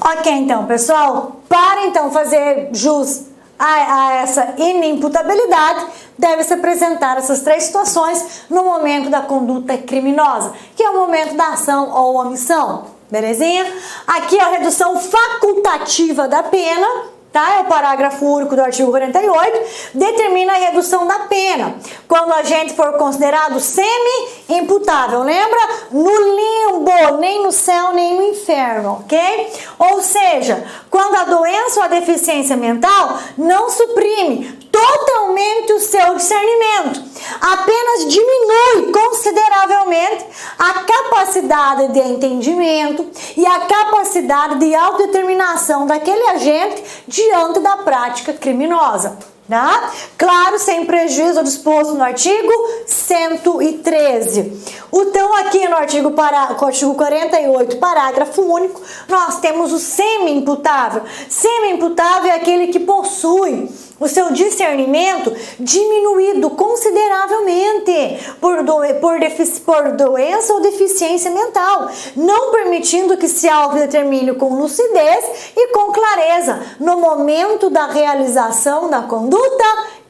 Ok, então, pessoal, para então fazer jus a essa inimputabilidade, deve-se apresentar essas três situações no momento da conduta criminosa, que é o momento da ação ou omissão, belezinha? Aqui a redução facultativa da pena, tá? É o parágrafo único do artigo 48, determina a redução da pena quando o agente for considerado semi-imputável, lembra? No limbo, nem no céu, nem no inferno, ok? Ou seja, quando a doença ou a deficiência mental não suprime totalmente o seu discernimento, apenas diminui consideravelmente a capacidade de entendimento e a capacidade de autodeterminação daquele agente diante da prática criminosa. Tá? Claro, sem prejuízo ao disposto no artigo 113. Então, aqui no artigo 48, parágrafo único, nós temos o semi-imputável. Semi-imputável é aquele que possui o seu discernimento diminuído consideravelmente por doença ou deficiência mental, não permitindo que se autodetermine com lucidez e com clareza no momento da realização da conduta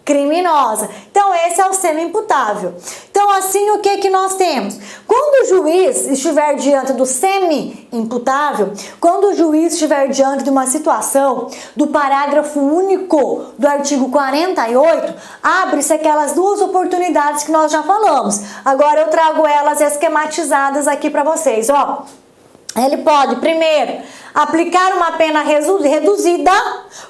criminosa. Então, esse é o semi-imputável. Então, assim, o que nós temos? Quando o juiz estiver diante do semi-imputável, quando o juiz estiver diante de uma situação do parágrafo único do artigo 48, abre-se aquelas duas oportunidades que nós já falamos. Agora eu trago elas esquematizadas aqui para vocês, ó. Ele pode, primeiro, aplicar uma pena reduzida,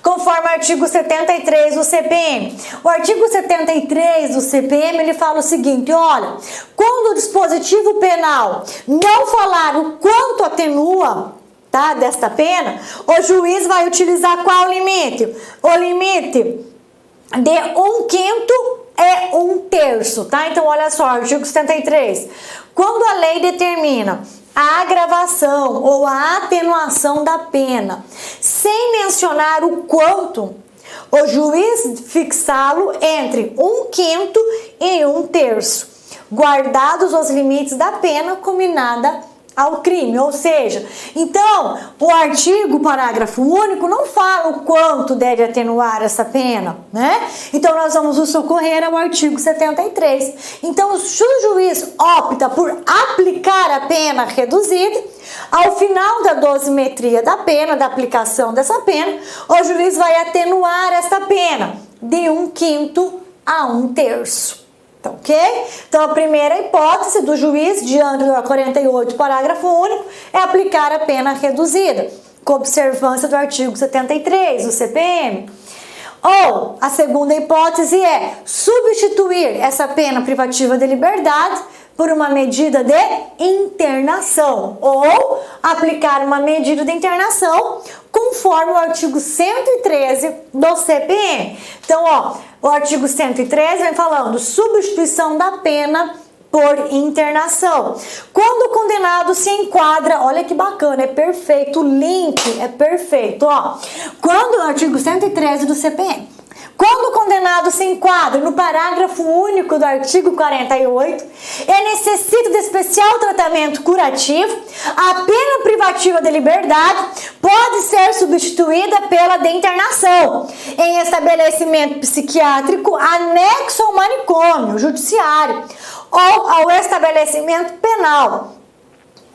conforme o artigo 73 do CPM. O artigo 73 do CPM, ele fala o seguinte, olha, quando o dispositivo penal não falar o quanto atenua, tá, desta pena, o juiz vai utilizar qual limite? O limite de 1/5 é 1/3, tá? Então, olha só, artigo 73. Quando a lei determina a agravação ou a atenuação da pena, sem mencionar o quanto, o juiz fixá-lo entre 1/5 e 1/3, guardados os limites da pena combinada ao crime. Ou seja, então, o artigo, parágrafo único, não fala o quanto deve atenuar essa pena, né? Então, nós vamos nos socorrer ao artigo 73. Então, se o juiz opta por aplicar a pena reduzida, ao final da dosimetria da pena, da aplicação dessa pena, o juiz vai atenuar essa pena de 1/5 a 1/3. Tá, ok? Então, a primeira hipótese do juiz, diante do 48, parágrafo único, é aplicar a pena reduzida, com observância do artigo 73 do CPM. Ou, a segunda hipótese é substituir essa pena privativa de liberdade por uma medida de internação, ou aplicar uma medida de internação conforme o artigo 113 do CPM. Então, ó, o artigo 113 vem falando substituição da pena por internação. Quando o condenado se enquadra, olha que bacana, é perfeito, o link é perfeito, ó. Quando o artigo 113 do CPM, quando o condenado se enquadra no parágrafo único do artigo 48 e necessita de especial tratamento curativo, a pena privativa de liberdade pode ser substituída pela de internação em estabelecimento psiquiátrico anexo ao manicômio judiciário ou ao estabelecimento penal,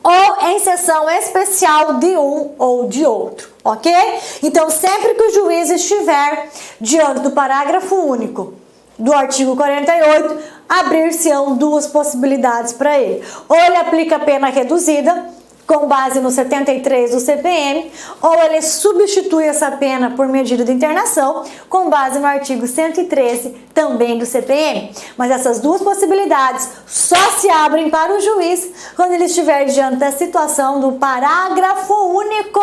ou em sessão especial de um ou de outro, ok? Então, sempre que o juiz estiver diante do parágrafo único do artigo 48, abrir-se-ão duas possibilidades para ele. Ou ele aplica a pena reduzida, com base no 73 do CPM, ou ele substitui essa pena por medida de internação, com base no artigo 113, também do CPM. Mas essas duas possibilidades só se abrem para o juiz quando ele estiver diante da situação do parágrafo único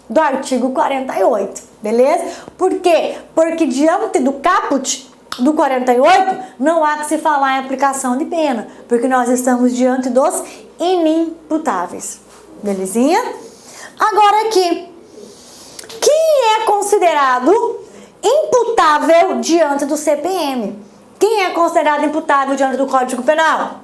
do artigo 48, beleza? Por quê? Porque diante do caput do 48, não há que se falar em aplicação de pena, porque nós estamos diante dos inimputáveis. Belezinha? Agora aqui, quem é considerado imputável diante do CPM? Quem é considerado imputável diante do Código Penal?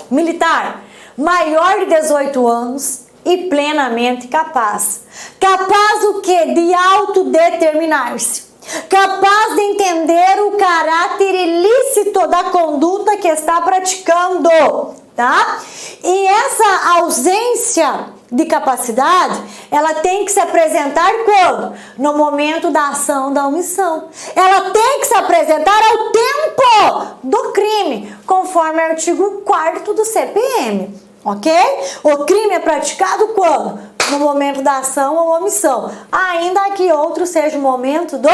Militar, maior de 18 anos e plenamente capaz. Capaz o quê? De autodeterminar-se. Capaz de entender o caráter ilícito da conduta que está praticando, tá? E essa ausência de capacidade, ela tem que se apresentar quando? No momento da ação da omissão. Ela tem que se apresentar ao tempo do crime, conforme o artigo 4º do CPM, ok? O crime é praticado quando? No momento da ação ou omissão, ainda que outro seja o momento do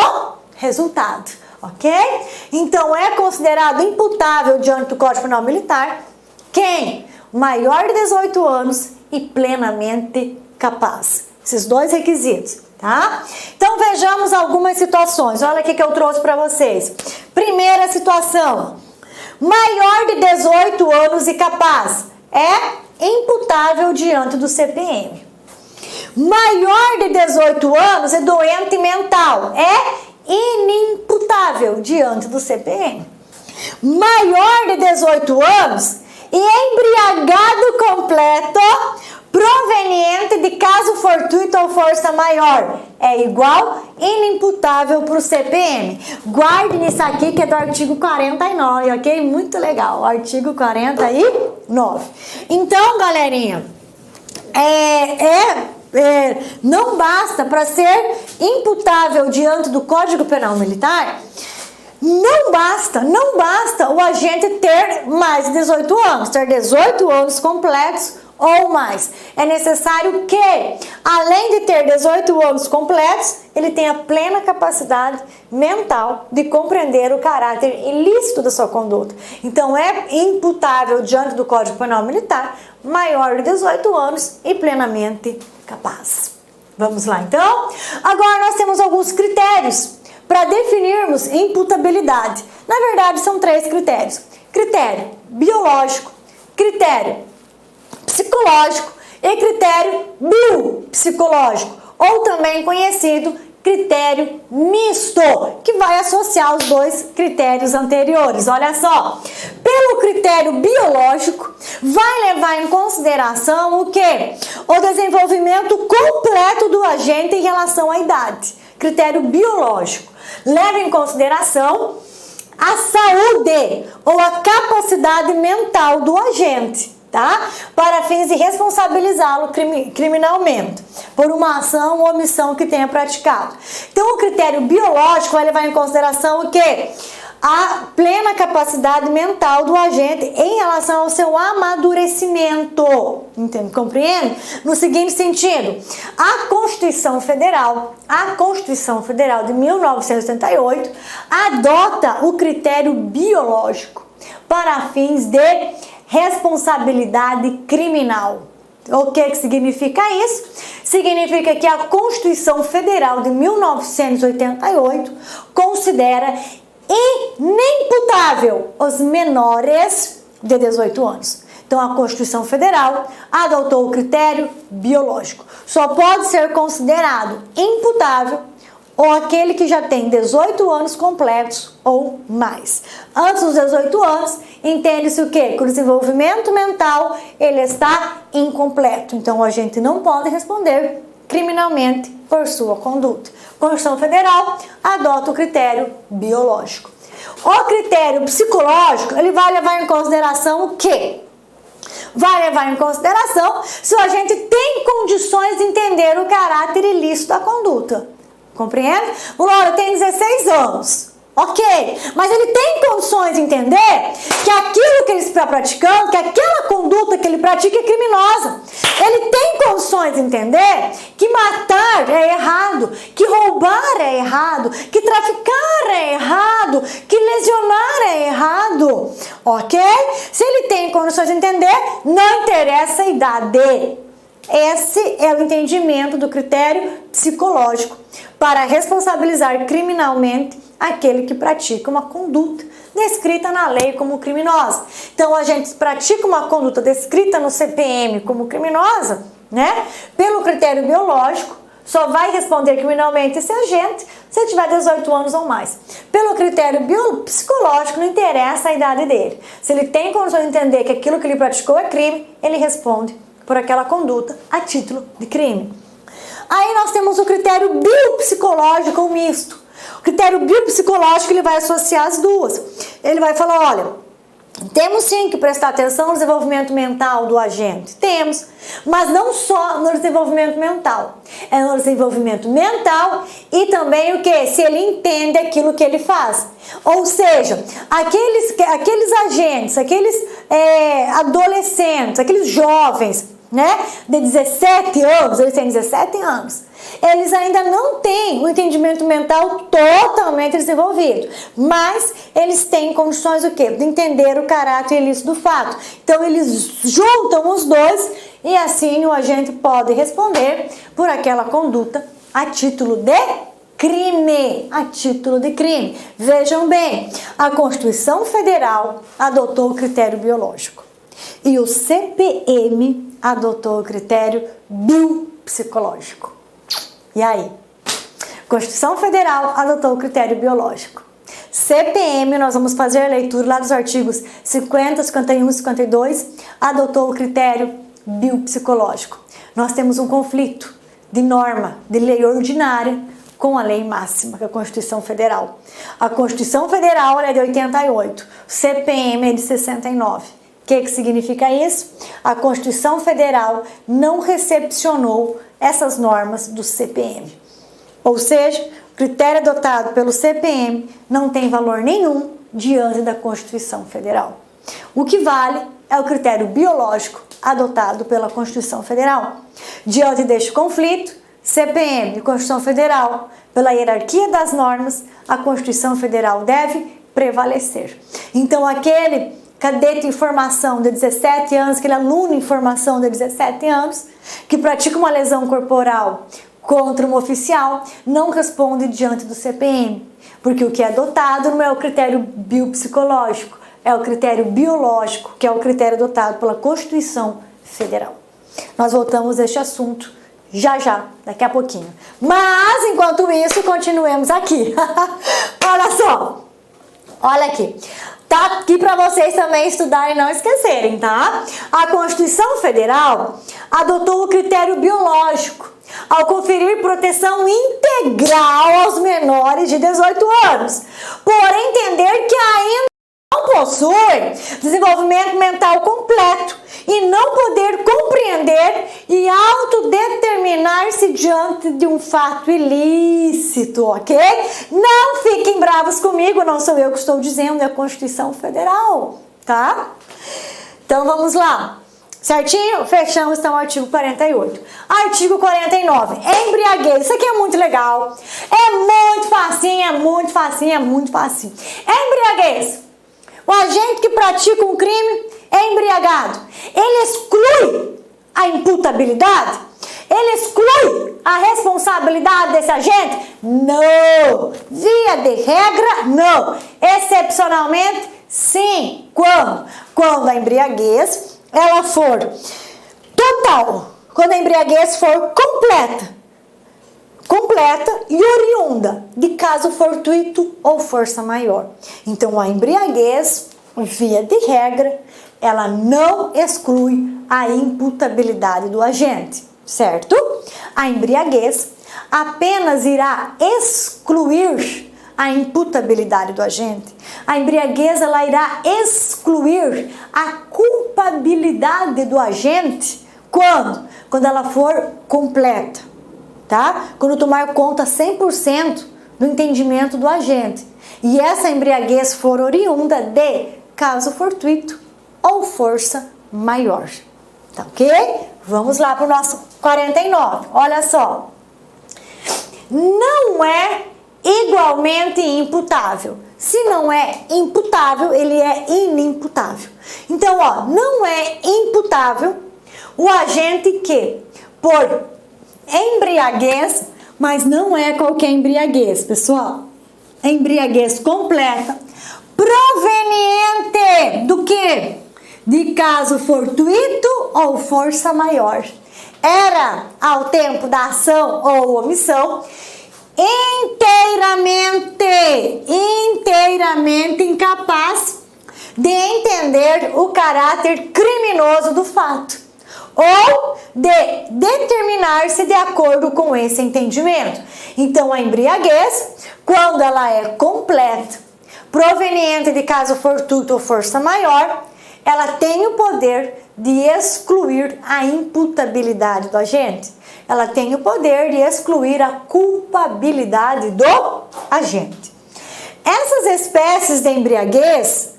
resultado, ok? Então, é considerado imputável diante do Código Penal Militar quem? Maior de 18 anos e plenamente capaz. Esses dois requisitos, tá? Então, vejamos algumas situações. Olha aqui que eu trouxe para vocês. Primeira situação. Maior de 18 anos e capaz é imputável diante do CPM. Maior de 18 anos e doente mental é inimputável diante do CPM. Maior de 18 anos e embriagado completo proveniente de caso fortuito ou força maior é igual inimputável para o CPM. Guardem isso aqui que é do artigo 49, ok? Muito legal, artigo 49. Então, galerinha, não basta para ser imputável diante do Código Penal Militar. Não basta o agente ter mais de 18 anos, ter 18 anos completos ou mais. É necessário que, além de ter 18 anos completos, ele tenha plena capacidade mental de compreender o caráter ilícito da sua conduta. Então, é imputável diante do Código Penal Militar maior de 18 anos e plenamente capaz. Vamos lá, então? Agora, nós temos alguns critérios para definirmos imputabilidade. Na verdade, são 3 critérios. Critério biológico, critério psicológico e critério biopsicológico, ou também conhecido critério misto, que vai associar os 2 critérios anteriores. Olha só, pelo critério biológico, vai levar em consideração o quê? O desenvolvimento completo do agente em relação à idade. Critério biológico leva em consideração a saúde ou a capacidade mental do agente, tá? Para fins de responsabilizá-lo criminalmente por uma ação ou omissão que tenha praticado. Então, o critério biológico vai levar em consideração o quê? A plena capacidade mental do agente em relação ao seu amadurecimento. Entende? Compreende? No seguinte sentido, a Constituição Federal de 1988 adota o critério biológico para fins de responsabilidade criminal. O que significa isso? Significa que a Constituição Federal de 1988 considera inimputável os menores de 18 anos. Então, a Constituição Federal adotou o critério biológico. Só pode ser considerado imputável ou aquele que já tem 18 anos completos ou mais. Antes dos 18 anos, entende-se o quê? Que o desenvolvimento mental ele está incompleto. Então, a gente não pode responder criminalmente por sua conduta. A Constituição Federal adota o critério biológico. O critério psicológico, ele vai levar em consideração o quê? Vai levar em consideração se o agente tem condições de entender o caráter ilícito da conduta. Compreende? O Laura tem 16 anos. Ok, mas ele tem condições de entender que aquilo que ele está praticando, que aquela conduta que ele pratica é criminosa. Ele tem condições de entender que matar é errado, que roubar é errado, que traficar é errado, que lesionar é errado. Ok? Se ele tem condições de entender, não interessa a idade. Esse é o entendimento do critério psicológico para responsabilizar criminalmente aquele que pratica uma conduta descrita na lei como criminosa. Então, a gente pratica uma conduta descrita no CPM como criminosa, né? Pelo critério biológico, só vai responder criminalmente esse agente se tiver 18 anos ou mais. Pelo critério psicológico, não interessa a idade dele. Se ele tem condições de entender que aquilo que ele praticou é crime, ele responde por aquela conduta a título de crime. Aí nós temos o critério biopsicológico ou misto. O critério biopsicológico, ele vai associar as duas. Ele vai falar, olha, temos sim que prestar atenção no desenvolvimento mental do agente. Temos, mas não só no desenvolvimento mental. É no desenvolvimento mental e também o que? Se ele entende aquilo que ele faz. Ou seja, aqueles agentes, aqueles adolescentes, aqueles jovens, né, de 17 anos, eles têm 17 anos, eles ainda não têm o entendimento mental totalmente desenvolvido, mas eles têm condições o quê? De entender o caráter ilícito do fato. Então eles juntam os dois e assim o agente pode responder por aquela conduta a título de crime, a título de crime. Vejam bem, a Constituição Federal adotou o critério biológico e o CPM adotou o critério biopsicológico. E aí? Constituição Federal adotou o critério biológico. CPM, nós vamos fazer a leitura lá dos artigos 50, 51 e 52, adotou o critério biopsicológico. Nós temos um conflito de norma, de lei ordinária, com a lei máxima, que é a Constituição Federal. A Constituição Federal é de 88, o CPM é de 69. O que significa isso? A Constituição Federal não recepcionou essas normas do CPM. Ou seja, o critério adotado pelo CPM não tem valor nenhum diante da Constituição Federal. O que vale é o critério biológico adotado pela Constituição Federal. Diante deste conflito, CPM e Constituição Federal, pela hierarquia das normas, a Constituição Federal deve prevalecer. Então, aquele cadete em formação de 17 anos, aquele aluno em formação de 17 anos, que pratica uma lesão corporal contra um oficial, não responde diante do CPM, porque o que é adotado não é o critério biopsicológico, é o critério biológico, que é o critério adotado pela Constituição Federal. Nós voltamos a este assunto já, daqui a pouquinho. Mas, enquanto isso, continuemos aqui. Olha só, olha aqui. Tá aqui para vocês também estudarem e não esquecerem, tá? A Constituição Federal adotou o critério biológico ao conferir proteção integral aos menores de 18 anos, por entender que ainda não possuem desenvolvimento mental completo e não poder compreender e autodeterminar-se diante de um fato ilícito, ok? Não fiquem bravos comigo, não sou eu que estou dizendo, é a Constituição Federal, tá? Então vamos lá. Certinho? Fechamos então o artigo 48. Artigo 49. Embriaguez. Isso aqui é muito legal. É muito facinho, é muito facinho, é muito facinho. Embriaguez. O agente que pratica um crime é embriagado. Ele exclui a imputabilidade? Ele exclui a responsabilidade desse agente? Não. Via de regra, não. Excepcionalmente, sim. Quando? Quando a embriaguez ela for total, quando a embriaguez for completa e oriunda de caso fortuito ou força maior. Então, a embriaguez, via de regra, ela não exclui a imputabilidade do agente, certo? A embriaguez apenas irá excluir a imputabilidade do agente. A embriaguez ela irá excluir a culpabilidade do agente quando? Quando ela for completa, tá? Quando tomar conta 100% do entendimento do agente. E essa embriaguez for oriunda de caso fortuito ou força maior. Tá ok? Vamos lá para o nosso 49. Olha só. Não é igualmente imputável. Se não é imputável, ele é inimputável. Então, ó, não é imputável o agente que, por embriaguez, mas não é qualquer embriaguez, pessoal. Embriaguez completa, proveniente do quê? De caso fortuito ou força maior. Era, ao tempo da ação ou omissão, inteiramente incapaz de entender o caráter criminoso do fato. ou de determinar-se de acordo com esse entendimento. Então, a embriaguez, quando ela é completa, proveniente de caso fortuito ou força maior, ela tem o poder de excluir a imputabilidade do agente. Ela tem o poder de excluir a culpabilidade do agente. Essas espécies de embriaguez,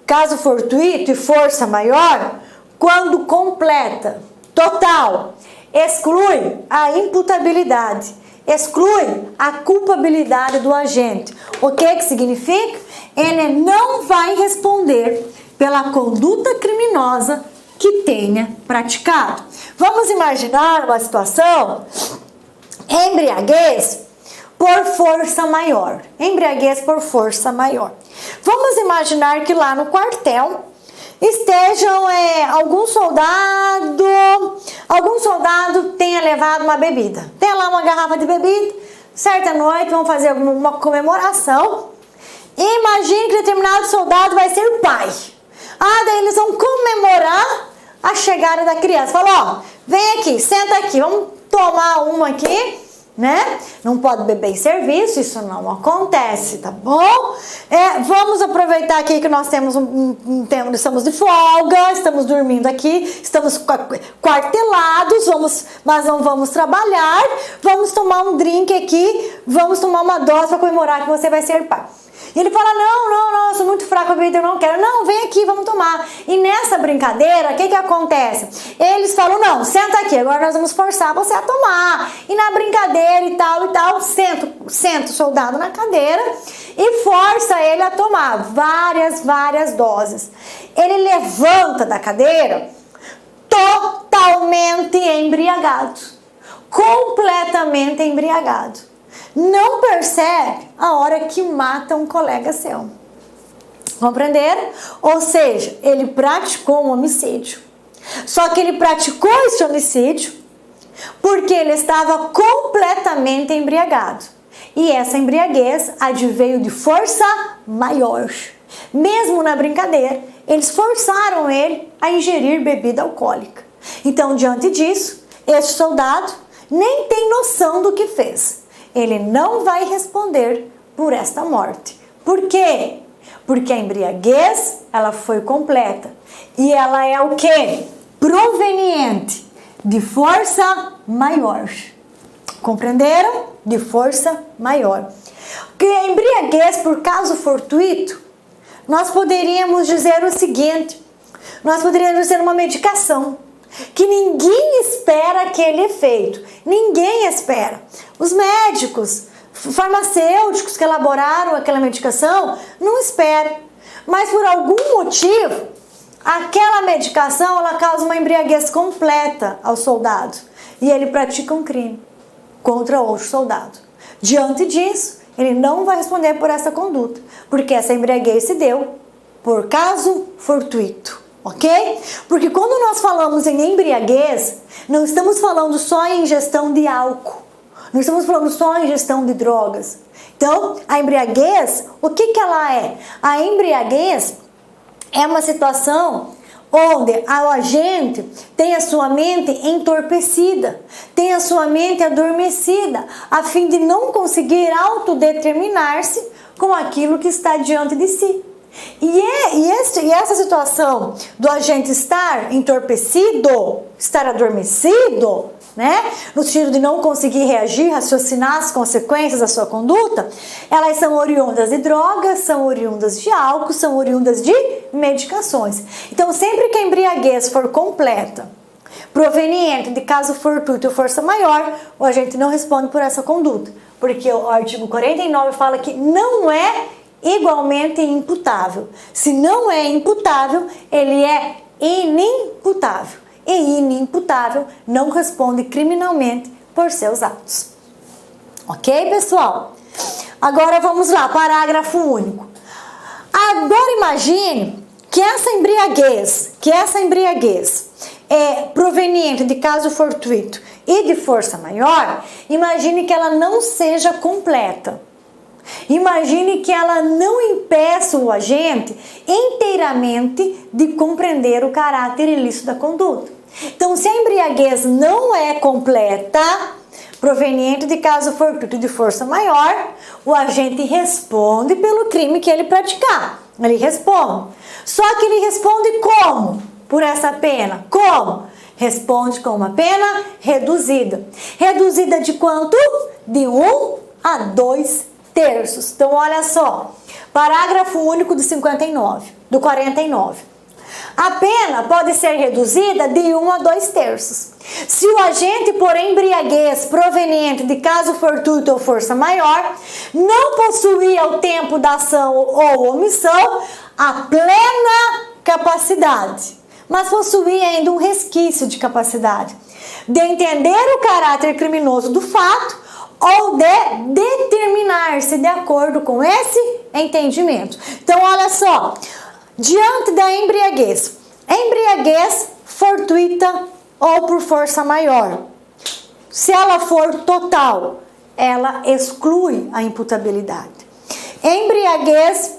caso fortuito e força maior, quando completa, total, exclui a imputabilidade, exclui a culpabilidade do agente. O que significa? Ele não vai responder pela conduta criminosa que tenha praticado. Vamos imaginar uma situação, embriaguez por força maior. Embriaguez por força maior. Vamos imaginar que lá no quartel estejam algum soldado tenha levado uma bebida. Tem lá uma garrafa de bebida, certa noite vão fazer uma comemoração. Imagine que determinado soldado vai ser o pai. Daí eles vão comemorar a chegada da criança. Fala, vem aqui, senta aqui, vamos tomar uma aqui, né? Não pode beber em serviço, isso não acontece, tá bom? Vamos aproveitar aqui que nós estamos de folga, estamos dormindo aqui, estamos quartelados, mas não vamos trabalhar, vamos tomar um drink aqui, vamos tomar uma dose para comemorar que você vai ser pai. E ele fala, não, eu sou muito fraco, eu não quero. Não, vem aqui, vamos tomar. E nessa brincadeira, o que acontece? Eles falam, não, senta aqui, agora nós vamos forçar você a tomar. E na brincadeira e tal, senta o soldado na cadeira e força ele a tomar várias doses. Ele levanta da cadeira totalmente embriagado, completamente embriagado. Não percebe a hora que mata um colega seu. Compreenderam? Ou seja, ele praticou um homicídio. Só que ele praticou esse homicídio porque ele estava completamente embriagado. E essa embriaguez adveio de força maior. Mesmo na brincadeira, eles forçaram ele a ingerir bebida alcoólica. Então, diante disso, este soldado nem tem noção do que fez. Ele não vai responder por esta morte. Por quê? Porque a embriaguez, ela foi completa. E ela é o quê? Proveniente de força maior. Compreenderam? De força maior. Porque a embriaguez, por caso fortuito, nós poderíamos dizer o seguinte, nós poderíamos dizer uma medicação, que ninguém espera aquele efeito, ninguém espera. Os médicos, farmacêuticos que elaboraram aquela medicação, não esperam. Mas por algum motivo, aquela medicação, ela causa uma embriaguez completa ao soldado. E ele pratica um crime contra outro soldado. Diante disso, ele não vai responder por essa conduta, porque essa embriaguez se deu por caso fortuito. Ok? Porque quando nós falamos em embriaguez, não estamos falando só em ingestão de álcool. Não estamos falando só em ingestão de drogas. Então, a embriaguez, o que ela é? A embriaguez é uma situação onde o agente tem a sua mente entorpecida, tem a sua mente adormecida, a fim de não conseguir autodeterminar-se com aquilo que está diante de si. E essa situação do agente estar entorpecido, estar adormecido, né, no sentido de não conseguir reagir, raciocinar as consequências da sua conduta, elas são oriundas de drogas, são oriundas de álcool, são oriundas de medicações. Então, sempre que a embriaguez for completa, proveniente de caso fortuito ou força maior, o agente não responde por essa conduta, porque o artigo 49 fala que não é igualmente imputável. Se não é imputável, ele é inimputável. E inimputável não responde criminalmente por seus atos. Ok, pessoal? Agora vamos lá, parágrafo único. Agora imagine que essa embriaguez é proveniente de caso fortuito e de força maior. Imagine que ela não seja completa. Imagine que ela não impeça o agente inteiramente de compreender o caráter ilícito da conduta. Então, se a embriaguez não é completa, proveniente de caso fortuito de força maior, o agente responde pelo crime que ele praticar. Ele responde. Só que ele responde como? Por essa pena. Como? Responde com uma pena reduzida. Reduzida de quanto? De 1 a 2 terços. Então, olha só. Parágrafo único do 49. A pena pode ser reduzida de 1 a 2 terços. Se o agente por embriaguez proveniente de caso fortuito ou força maior não possuía ao tempo da ação ou omissão a plena capacidade, mas possuía ainda um resquício de capacidade de entender o caráter criminoso do fato ou de determinar-se de acordo com esse entendimento. Então, olha só. Diante da embriaguez fortuita ou por força maior, se ela for total, ela exclui a imputabilidade. Embriaguez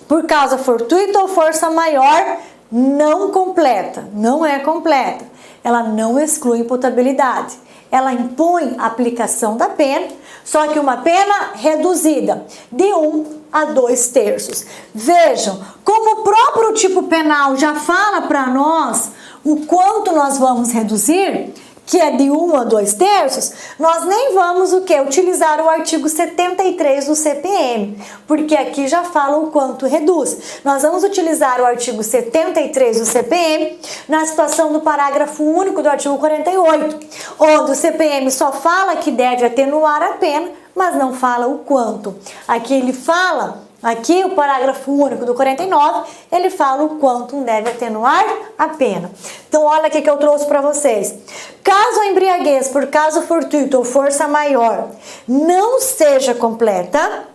por causa fortuita ou força maior não completa, não é completa, ela não exclui imputabilidade. Ela impõe a aplicação da pena, só que uma pena reduzida de 1 a 2 terços. Vejam, como o próprio tipo penal já fala para nós o quanto nós vamos reduzir, que é de 1 a 2 terços, nós nem vamos utilizar o artigo 73 do CPM, porque aqui já fala o quanto reduz. Nós vamos utilizar o artigo 73 do CPM na situação do parágrafo único do artigo 48, onde o CPM só fala que deve atenuar a pena, mas não fala o quanto. Aqui ele fala... Aqui, o parágrafo único do 49, ele fala o quanto deve atenuar a pena. Então, olha aqui que eu trouxe para vocês. Caso a embriaguez por caso fortuito ou força maior não seja completa,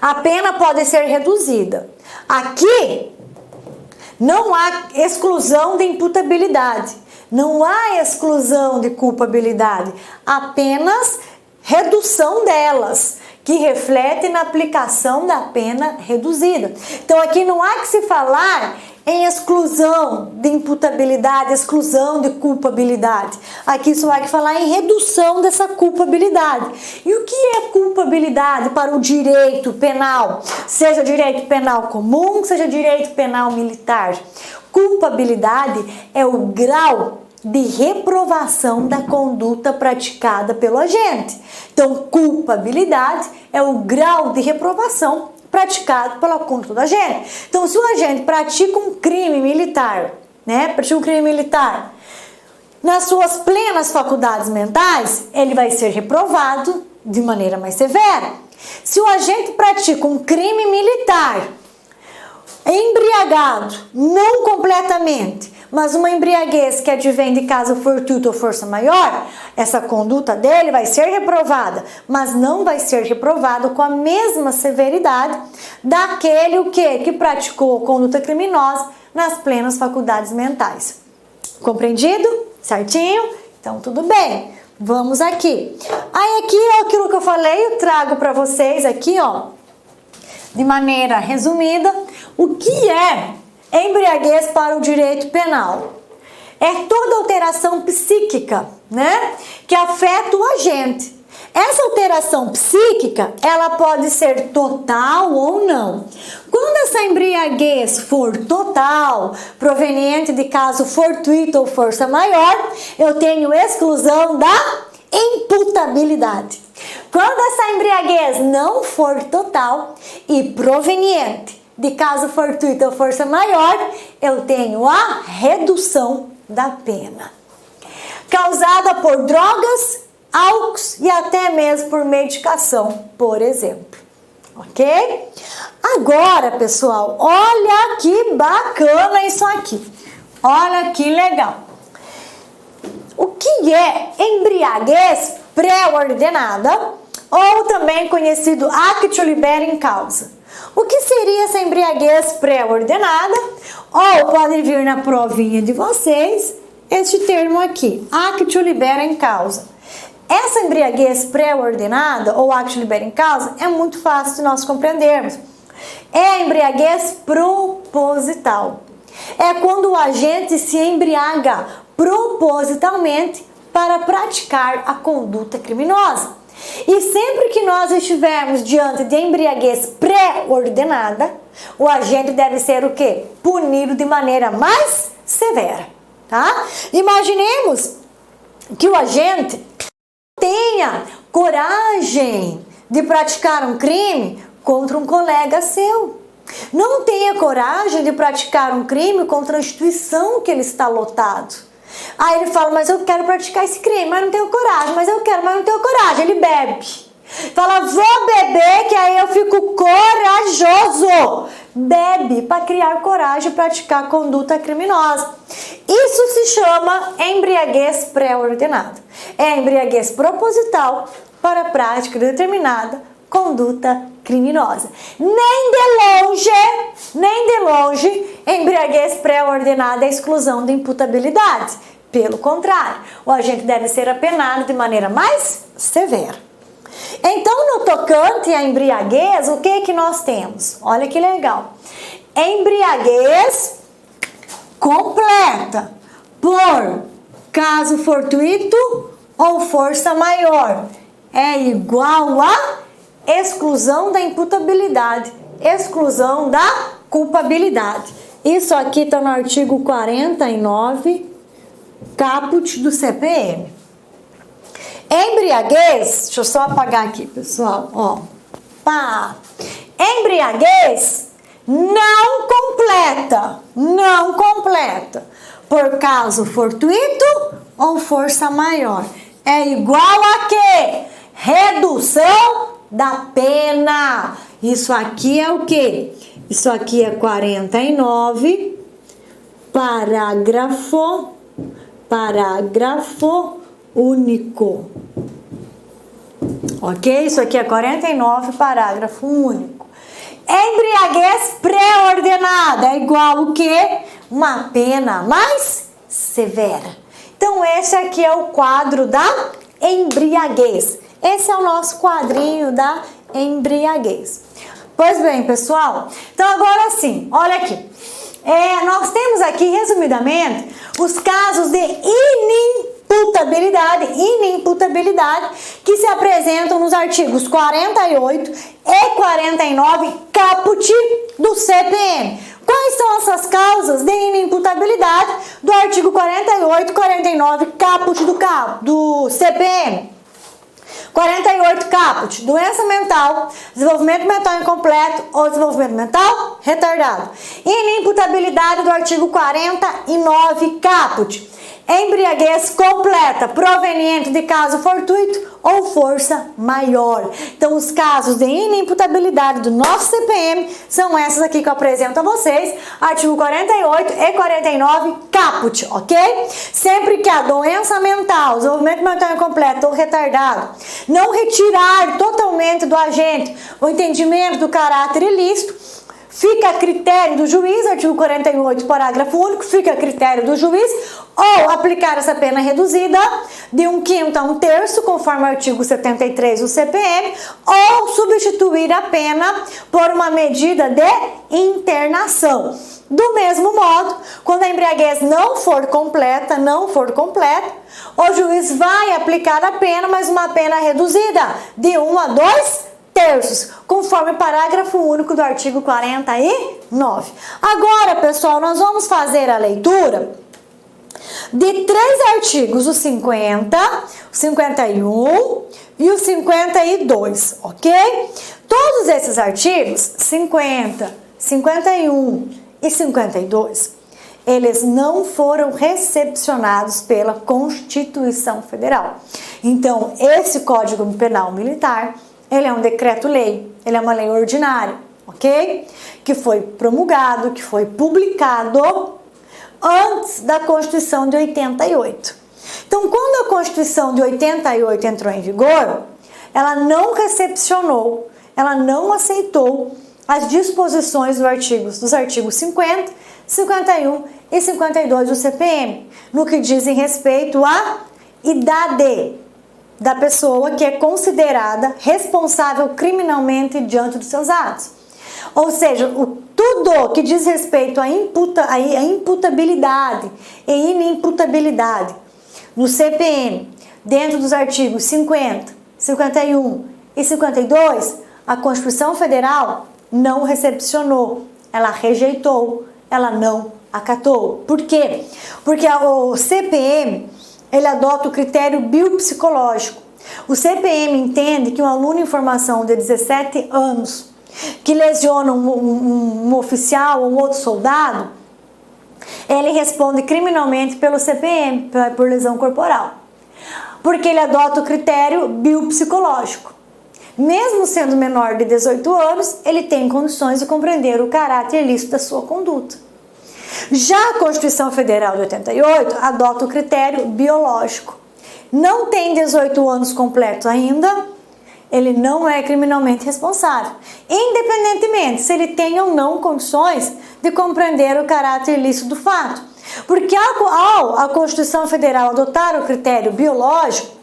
a pena pode ser reduzida. Aqui, não há exclusão de imputabilidade, não há exclusão de culpabilidade, apenas redução delas, que reflete na aplicação da pena reduzida. Então, aqui não há que se falar em exclusão de imputabilidade, exclusão de culpabilidade. Aqui só há que falar em redução dessa culpabilidade. E o que é culpabilidade para o direito penal? Seja direito penal comum, seja direito penal militar. Culpabilidade é o grau de reprovação da conduta praticada pelo agente. Então, culpabilidade é o grau de reprovação praticado pela conduta do agente. Então, se o agente pratica um crime militar, nas suas plenas faculdades mentais, ele vai ser reprovado de maneira mais severa. Se o agente pratica um crime militar embriagado, não completamente, mas uma embriaguez que advém de caso fortuito ou força maior, essa conduta dele vai ser reprovada, mas não vai ser reprovado com a mesma severidade daquele que praticou conduta criminosa nas plenas faculdades mentais. Compreendido? Certinho? Então, tudo bem. Vamos aqui. Aí, aqui é aquilo que eu falei, eu trago para vocês aqui, de maneira resumida, o que é embriaguez para o direito penal. É toda alteração psíquica, que afeta o agente. Essa alteração psíquica, ela pode ser total ou não. Quando essa embriaguez for total, proveniente de caso fortuito ou força maior, eu tenho exclusão da imputabilidade. Quando essa embriaguez não for total e proveniente de caso fortuito ou força maior, eu tenho a redução da pena. Causada por drogas, álcools e até mesmo por medicação, por exemplo. Ok? Agora, pessoal, olha que bacana isso aqui. Olha que legal. O que é embriaguez pré-ordenada, ou também conhecido actio libera causa? O que seria essa embriaguez pré-ordenada? Ou pode vir na provinha de vocês este termo aqui, actio libera causa. Essa embriaguez pré-ordenada ou actio libera causa é muito fácil de nós compreendermos. É a embriaguez proposital. É quando o agente se embriaga propositalmente para praticar a conduta criminosa. E sempre que nós estivermos diante de embriaguez pré-ordenada, o agente deve ser o quê? Punido de maneira mais severa, tá? Imaginemos que o agente tenha coragem de praticar um crime contra um colega seu. Não tenha coragem de praticar um crime contra a instituição que ele está lotado. Aí ele fala, mas eu quero praticar esse crime, mas não tenho coragem, mas eu quero, mas não tenho coragem. Ele bebe. Fala, vou beber que aí eu fico corajoso. Bebe para criar coragem e praticar conduta criminosa. Isso se chama embriaguez pré-ordenada. É embriaguez proposital para a prática de determinada conduta criminosa. Nem de longe, embriaguez pré-ordenada é exclusão de imputabilidade. Pelo contrário, o agente deve ser apenado de maneira mais severa. Então, no tocante à embriaguez, o que nós temos? Olha que legal. Embriaguez completa por caso fortuito ou força maior é igual a exclusão da imputabilidade, exclusão da culpabilidade. Isso aqui está no artigo 49, caput do CPM. Embriaguez, deixa eu só apagar aqui, pessoal, ó. Pá. Embriaguez não completa por caso fortuito ou força maior. É igual a quê? Redução da pena. Isso aqui é o quê? Isso aqui é 49, parágrafo único. Ok? Isso aqui é 49, parágrafo único. Embriaguez pré-ordenada é igual o quê? Uma pena mais severa. Então, esse aqui é o quadro da embriaguez. Esse é o nosso quadrinho da embriaguez. Pois bem, pessoal, então agora sim, olha aqui. Nós temos aqui, resumidamente, os casos de inimputabilidade que se apresentam nos artigos 48 e 49 caput do CPM. Quais são essas causas de inimputabilidade do artigo 48 e 49 caput do CPM? 48 caput, doença mental, desenvolvimento mental incompleto ou desenvolvimento mental retardado. Inimputabilidade do artigo 49 caput. Embriaguez completa, proveniente de caso fortuito ou força maior. Então, os casos de inimputabilidade do nosso CPM são essas aqui que eu apresento a vocês, artigo 48 e 49 caput, ok? Sempre que a doença mental, desenvolvimento mental incompleto ou retardado não retirar totalmente do agente o entendimento do caráter ilícito, fica a critério do juiz, artigo 48, parágrafo único, fica a critério do juiz ou aplicar essa pena reduzida de 1/5 a 1/3, conforme o artigo 73 do CPM, ou substituir a pena por uma medida de internação. Do mesmo modo, quando a embriaguez não for completa, o juiz vai aplicar a pena, mas uma pena reduzida de 1 a 2/3, conforme o parágrafo único do artigo 49. Agora, pessoal, nós vamos fazer a leitura de 3 artigos, o 50, o 51 e o 52, ok? Todos esses artigos, 50, 51 e 52, eles não foram recepcionados pela Constituição Federal. Então, esse Código Penal Militar, ele é um decreto-lei, ele é uma lei ordinária, ok? Que foi promulgado, que foi publicado antes da Constituição de 88. Então, quando a Constituição de 88 entrou em vigor, ela não recepcionou, ela não aceitou as disposições dos artigos 50, 51 e 52 do CPM, no que dizem respeito à idade da pessoa que é considerada responsável criminalmente diante dos seus atos. Ou seja, tudo que diz respeito à imputabilidade e inimputabilidade no CPM, dentro dos artigos 50, 51 e 52, a Constituição Federal não recepcionou, ela rejeitou, ela não acatou. Por quê? Porque o CPM, ele adota o critério biopsicológico. O CPM entende que um aluno em formação de 17 anos que lesiona um oficial ou um outro soldado, ele responde criminalmente pelo CPM, por lesão corporal, porque ele adota o critério biopsicológico. Mesmo sendo menor de 18 anos, ele tem condições de compreender o caráter ilícito da sua conduta. Já a Constituição Federal de 88 adota o critério biológico. Não tem 18 anos completos ainda, ele não é criminalmente responsável, independentemente se ele tem ou não condições de compreender o caráter ilícito do fato. Porque ao a Constituição Federal adotar o critério biológico,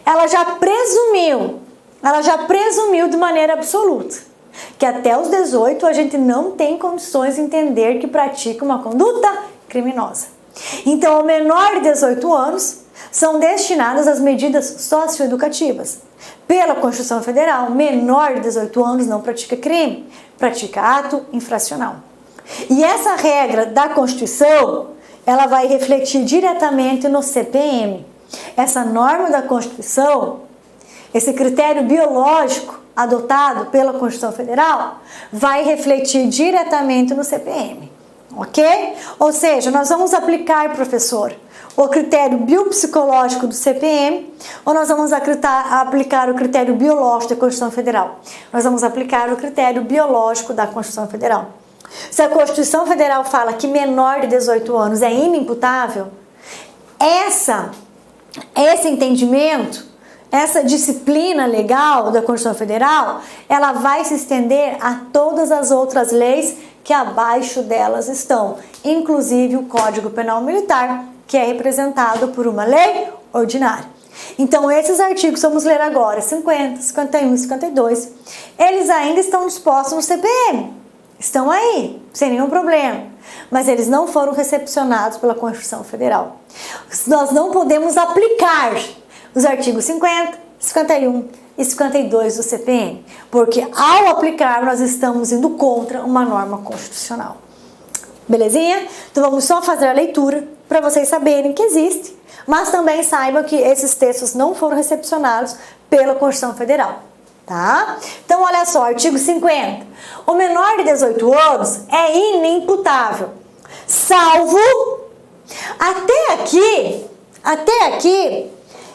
ela já presumiu de maneira absoluta que até os 18 a gente não tem condições de entender que pratica uma conduta criminosa. Então, ao menor de 18 anos, são destinadas as medidas socioeducativas. Pela Constituição Federal, menor de 18 anos não pratica crime, pratica ato infracional. E essa regra da Constituição, ela vai refletir diretamente no CPM. Essa norma da Constituição, esse critério biológico adotado pela Constituição Federal, vai refletir diretamente no CPM, ok? Ou seja, nós vamos aplicar, professor, o critério biopsicológico do CPM, ou nós vamos aplicar o critério biológico da Constituição Federal? Nós vamos aplicar o critério biológico da Constituição Federal. Se a Constituição Federal fala que menor de 18 anos é inimputável, esse entendimento, essa disciplina legal da Constituição Federal, ela vai se estender a todas as outras leis que abaixo delas estão, inclusive o Código Penal Militar, que é representado por uma lei ordinária. Então, esses artigos, vamos ler agora, 50, 51 e 52, eles ainda estão dispostos no CPM, estão aí, sem nenhum problema, mas eles não foram recepcionados pela Constituição Federal. Nós não podemos aplicar os artigos 50, 51 e 52 do CPM, porque ao aplicar nós estamos indo contra uma norma constitucional. Belezinha? Então vamos só fazer a leitura para vocês saberem que existe, mas também saibam que esses textos não foram recepcionados pela Constituição Federal, tá? Então olha só, artigo 50. O menor de 18 anos é inimputável, salvo até aqui,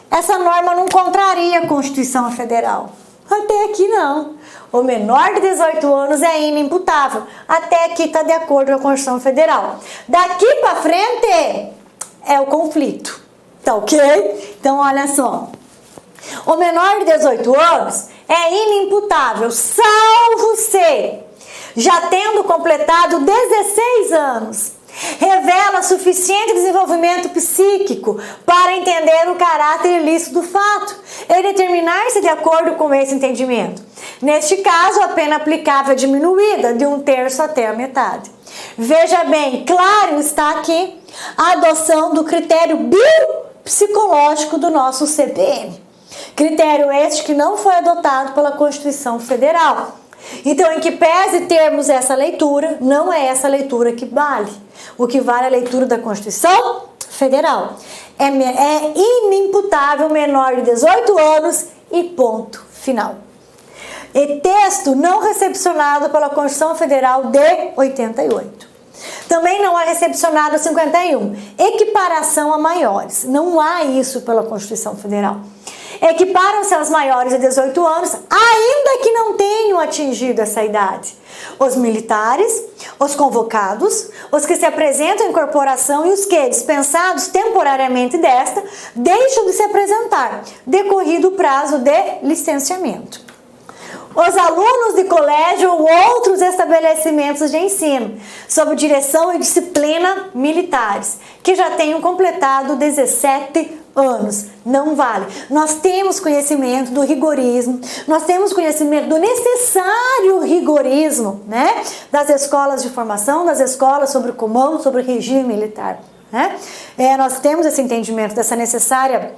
essa norma não contraria a Constituição Federal. Até aqui não. O menor de 18 anos é inimputável. Até aqui está de acordo com a Constituição Federal. Daqui para frente é o conflito. Tá ok? Então olha só. O menor de 18 anos é inimputável, salvo se, já tendo completado 16 anos, revela suficiente desenvolvimento psíquico para entender o caráter ilícito do fato e determinar-se de acordo com esse entendimento. Neste caso, a pena aplicável é diminuída de 1/3 até a metade. Veja bem, claro está aqui a adoção do critério biopsicológico do nosso CPM. Critério este que não foi adotado pela Constituição Federal. Então, em que pese termos essa leitura, não é essa leitura que vale. O que vale é a leitura da Constituição Federal. É inimputável menor de 18 anos e ponto final. E texto não recepcionado pela Constituição Federal de 88. Também não é recepcionado 51. Equiparação a maiores. Não há isso pela Constituição Federal. Equiparam-se aos maiores de 18 anos, ainda que não tenham atingido essa idade. Os militares, os convocados, os que se apresentam em corporação e os que, dispensados temporariamente desta, deixam de se apresentar, decorrido o prazo de licenciamento. os alunos de colégio ou outros estabelecimentos de ensino, sob direção e disciplina militares, que já tenham completado 17 anos. Não vale. Nós temos conhecimento do rigorismo, nós temos conhecimento do necessário rigorismo, né? Das escolas de formação, das escolas sobre o comando, sobre o regime militar, né? Nós temos esse entendimento dessa necessária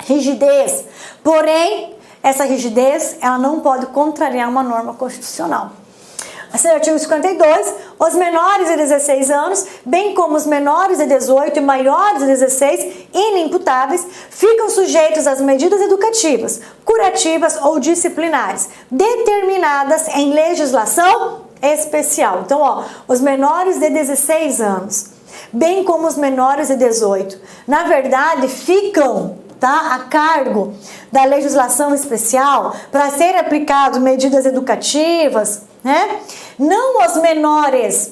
rigidez, porém, essa rigidez, ela não pode contrariar uma norma constitucional. Assim, artigo 52, os menores de 16 anos, bem como os menores de 18 e maiores de 16, inimputáveis, ficam sujeitos às medidas educativas, curativas ou disciplinares, determinadas em legislação especial. Então, ó, os menores de 16 anos, bem como os menores de 18, na verdade, ficam a cargo da legislação especial para serem aplicadas medidas educativas, né? Não os menores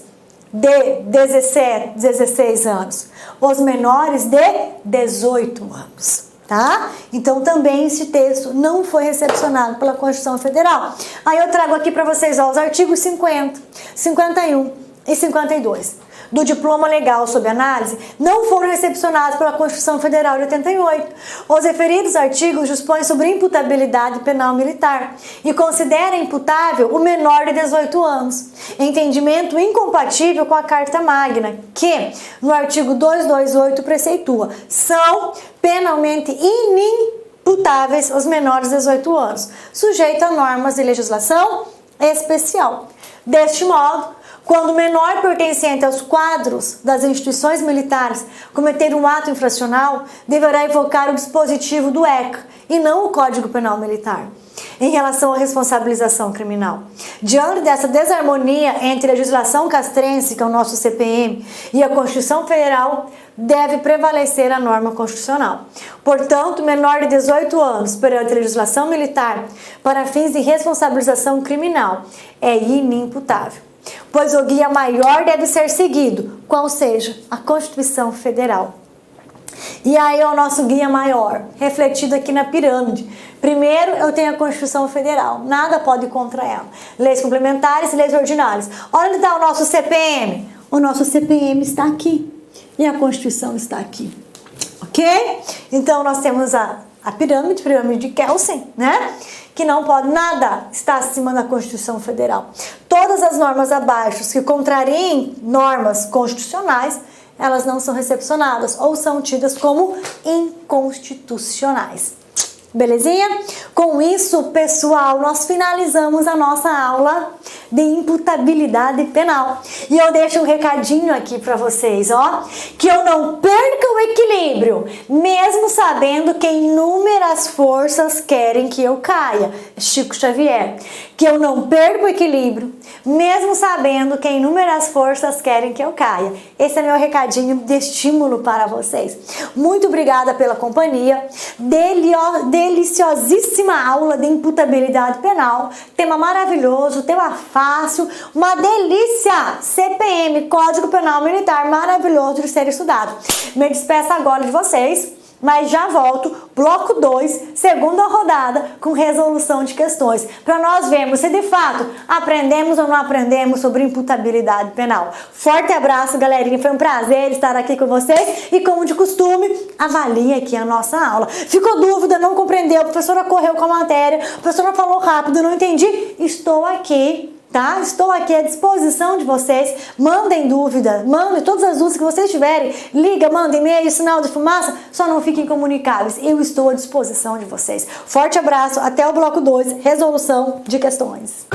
de 16 anos, os menores de 18 anos, tá? Então também esse texto não foi recepcionado pela Constituição Federal. Aí eu trago aqui para vocês ó, os artigos 50, 51 e 52. Do diploma legal sob análise, não foram recepcionados pela Constituição Federal de 88. Os referidos artigos dispõem sobre imputabilidade penal militar e considera imputável o menor de 18 anos. Entendimento incompatível com a Carta Magna, que, no artigo 228, preceitua, são penalmente inimputáveis os menores de 18 anos, sujeito a normas de legislação especial. Deste modo, quando o menor pertencente aos quadros das instituições militares cometer um ato infracional, deverá invocar o dispositivo do ECA e não o Código Penal Militar, em relação à responsabilização criminal. Diante dessa desarmonia entre a legislação castrense, que é o nosso CPM, e a Constituição Federal, deve prevalecer a norma constitucional. Portanto, menor de 18 anos perante a legislação militar para fins de responsabilização criminal é inimputável, pois o guia maior deve ser seguido, qual seja a Constituição Federal. E aí é o nosso guia maior, refletido aqui na pirâmide. Primeiro, eu tenho a Constituição Federal, nada pode ir contra ela. Leis complementares e leis ordinárias. Onde está o nosso CPM? O nosso CPM está aqui e a Constituição está aqui, ok? Então, nós temos a pirâmide de Kelsen, né? Que não pode nada estar acima da Constituição Federal. Todas as normas abaixo que contrariem normas constitucionais, elas não são recepcionadas ou são tidas como inconstitucionais. Belezinha? Com isso, pessoal, nós finalizamos a nossa aula de imputabilidade penal. E eu deixo um recadinho aqui para vocês, ó, que eu não perca o equilíbrio, mesmo sabendo que inúmeras forças querem que eu caia. Chico Xavier. Que eu não perca o equilíbrio, mesmo sabendo que inúmeras forças querem que eu caia. Esse é meu recadinho de estímulo para vocês. Muito obrigada pela companhia. Deliciosíssima aula de imputabilidade penal. Tema maravilhoso, tema fácil, uma delícia. CPM, Código Penal Militar, maravilhoso de ser estudado. Me despeço agora de vocês, mas já volto, bloco 2, segunda rodada, com resolução de questões, para nós vermos se de fato aprendemos ou não aprendemos sobre imputabilidade penal. Forte abraço, galerinha, foi um prazer estar aqui com vocês e, como de costume, avalie aqui a nossa aula. Ficou dúvida, não compreendeu, a professora correu com a matéria, a professora falou rápido, não entendi? Estou aqui, tá? Estou aqui à disposição de vocês. Mandem dúvida, mandem todas as dúvidas que vocês tiverem. Liga, manda e-mail, sinal de fumaça, só não fiquem incomunicáveis. Eu estou à disposição de vocês. Forte abraço, até o bloco 2, resolução de questões.